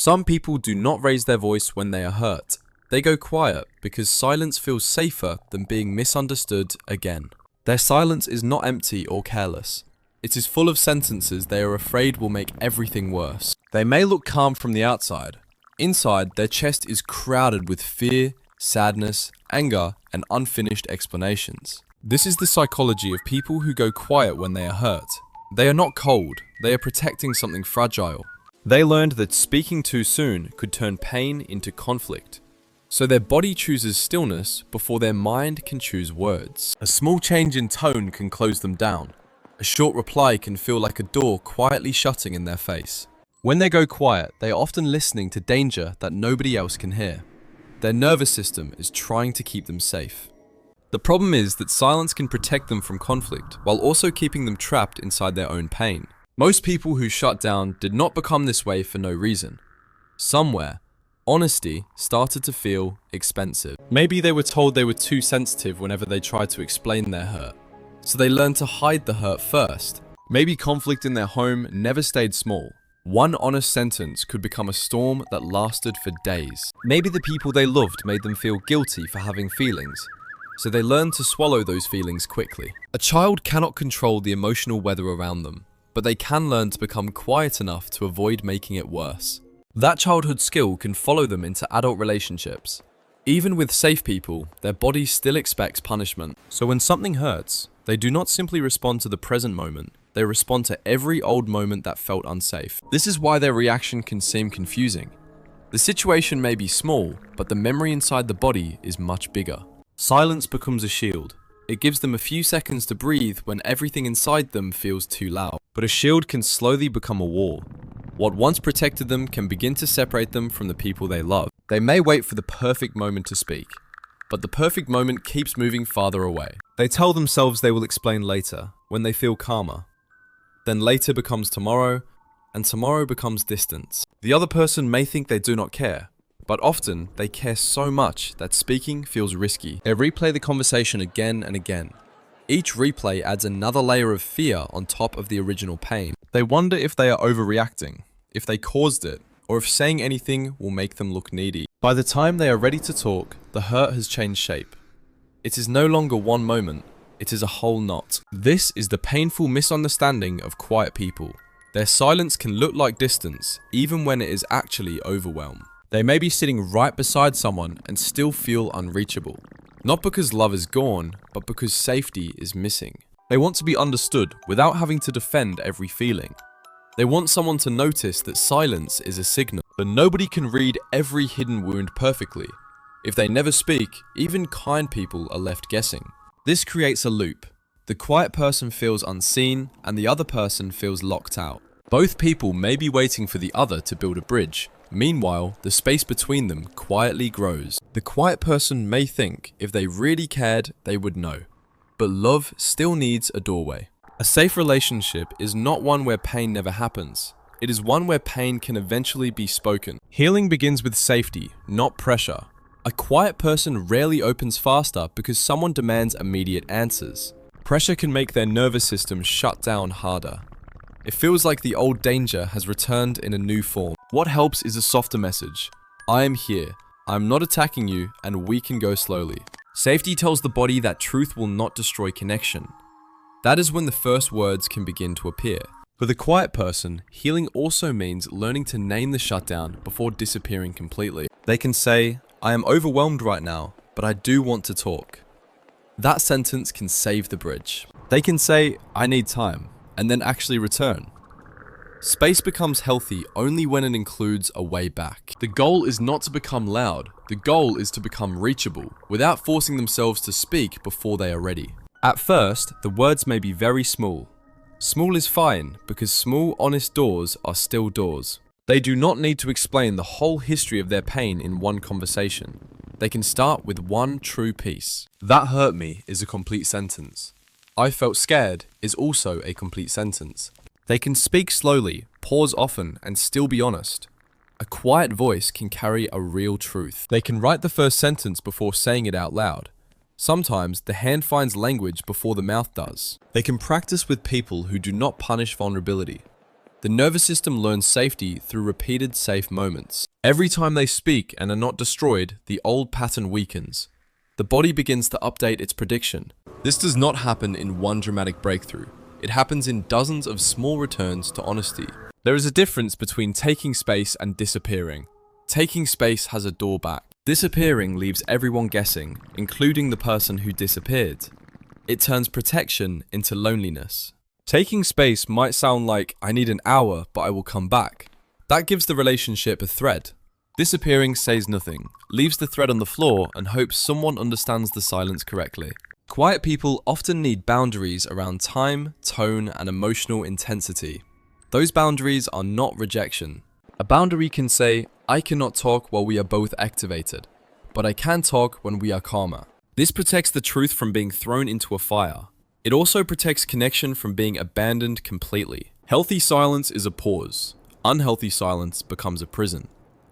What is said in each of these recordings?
Some people do not raise their voice when they are hurt. They go quiet because silence feels safer than being misunderstood again. Their silence is not empty or careless. It is full of sentences they are afraid will make everything worse. They may look calm from the outside. Inside, their chest is crowded with fear, sadness, anger, and unfinished explanations. This is the psychology of people who go quiet when they are hurt. They are not cold, they are protecting something fragile. They learned that speaking too soon could turn pain into conflict. So their body chooses stillness before their mind can choose words. A small change in tone can close them down. A short reply can feel like a door quietly shutting in their face. When they go quiet, they are often listening to danger that nobody else can hear. Their nervous system is trying to keep them safe. The problem is that silence can protect them from conflict while also keeping them trapped inside their own pain. Most people who shut down did not become this way for no reason. Somewhere, honesty started to feel expensive. Maybe they were told they were too sensitive whenever they tried to explain their hurt, so they learned to hide the hurt first. Maybe conflict in their home never stayed small. One honest sentence could become a storm that lasted for days. Maybe the people they loved made them feel guilty for having feelings, so they learned to swallow those feelings quickly. A child cannot control the emotional weather around them, but they can learn to become quiet enough to avoid making it worse. That childhood skill can follow them into adult relationships. Even with safe people, their body still expects punishment. So when something hurts, they do not simply respond to the present moment, they respond to every old moment that felt unsafe. This is why their reaction can seem confusing. The situation may be small, but the memory inside the body is much bigger. Silence becomes a shield. It gives them a few seconds to breathe when everything inside them feels too loud. But a shield can slowly become a wall. What once protected them can begin to separate them from the people they love. They may wait for the perfect moment to speak, but the perfect moment keeps moving farther away. They tell themselves they will explain later, when they feel calmer. Then later becomes tomorrow, and tomorrow becomes distance. The other person may think they do not care, but often they care so much that speaking feels risky. They replay the conversation again and again. Each replay adds another layer of fear on top of the original pain. They wonder if they are overreacting, if they caused it, or if saying anything will make them look needy. By the time they are ready to talk, the hurt has changed shape. It is no longer one moment, it is a whole knot. This is the painful misunderstanding of quiet people. Their silence can look like distance, even when it is actually overwhelm. They may be sitting right beside someone and still feel unreachable. Not because love is gone, but because safety is missing. They want to be understood without having to defend every feeling. They want someone to notice that silence is a signal, but nobody can read every hidden wound perfectly. If they never speak, even kind people are left guessing. This creates a loop. The quiet person feels unseen, and the other person feels locked out. Both people may be waiting for the other to build a bridge. Meanwhile, the space between them quietly grows. The quiet person may think if they really cared, they would know. But love still needs a doorway. A safe relationship is not one where pain never happens. It is one where pain can eventually be spoken. Healing begins with safety, not pressure. A quiet person rarely opens faster because someone demands immediate answers. Pressure can make their nervous system shut down harder. It feels like the old danger has returned in a new form. What helps is a softer message. I am here. I'm not attacking you, and we can go slowly. Safety tells the body that truth will not destroy connection. That is when the first words can begin to appear. For the quiet person, healing also means learning to name the shutdown before disappearing completely. They can say, I am overwhelmed right now, but I do want to talk. That sentence can save the bridge. They can say, I need time, and then actually return. Space becomes healthy only when it includes a way back. The goal is not to become loud. The goal is to become reachable, without forcing themselves to speak before they are ready. At first, the words may be very small. Small is fine, because small, honest doors are still doors. They do not need to explain the whole history of their pain in one conversation. They can start with one true piece. That hurt me is a complete sentence. I felt scared is also a complete sentence. They can speak slowly, pause often, and still be honest. A quiet voice can carry a real truth. They can write the first sentence before saying it out loud. Sometimes the hand finds language before the mouth does. They can practice with people who do not punish vulnerability. The nervous system learns safety through repeated safe moments. Every time they speak and are not destroyed, the old pattern weakens. The body begins to update its prediction. This does not happen in one dramatic breakthrough. It happens in dozens of small returns to honesty. There is a difference between taking space and disappearing. Taking space has a door back. Disappearing leaves everyone guessing, including the person who disappeared. It turns protection into loneliness. Taking space might sound like, I need an hour, but I will come back. That gives the relationship a thread. Disappearing says nothing, leaves the thread on the floor, and hopes someone understands the silence correctly. Quiet people often need boundaries around time, tone, and emotional intensity. Those boundaries are not rejection. A boundary can say, I cannot talk while we are both activated, but I can talk when we are calmer. This protects the truth from being thrown into a fire. It also protects connection from being abandoned completely. Healthy silence is a pause. Unhealthy silence becomes a prison.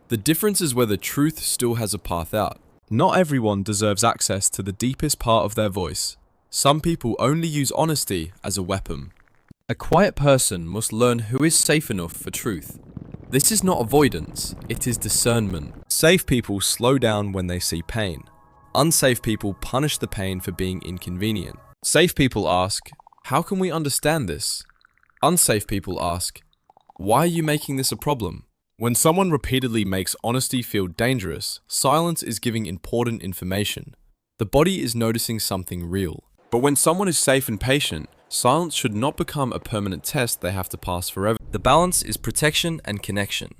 The difference is whether truth still has a path out. Not everyone deserves access to the deepest part of their voice. Some people only use honesty as a weapon. A quiet person must learn who is safe enough for truth. This is not avoidance, it is discernment. Safe people slow down when they see pain. Unsafe people punish the pain for being inconvenient. Safe people ask, how can we understand this? Unsafe people ask, why are you making this a problem? When someone repeatedly makes honesty feel dangerous, silence is giving important information. The body is noticing something real. But when someone is safe and patient, silence should not become a permanent test they have to pass forever. The balance is protection and connection.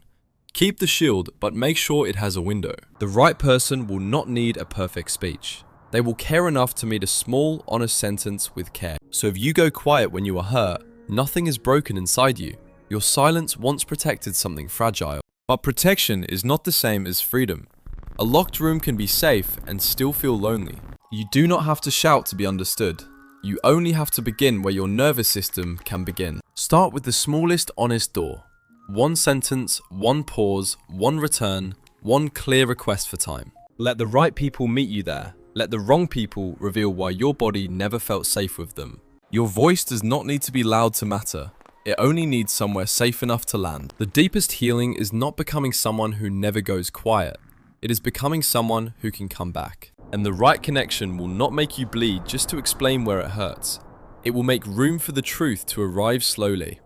Keep the shield, but make sure it has a window. The right person will not need a perfect speech. They will care enough to meet a small, honest sentence with care. So if you go quiet when you are hurt, nothing is broken inside you. Your silence once protected something fragile. But protection is not the same as freedom. A locked room can be safe and still feel lonely. You do not have to shout to be understood. You only have to begin where your nervous system can begin. Start with the smallest honest door. One sentence, one pause, one return, one clear request for time. Let the right people meet you there. Let the wrong people reveal why your body never felt safe with them. Your voice does not need to be loud to matter. It only needs somewhere safe enough to land. The deepest healing is not becoming someone who never goes quiet. It is becoming someone who can come back. And the right connection will not make you bleed just to explain where it hurts. It will make room for the truth to arrive slowly.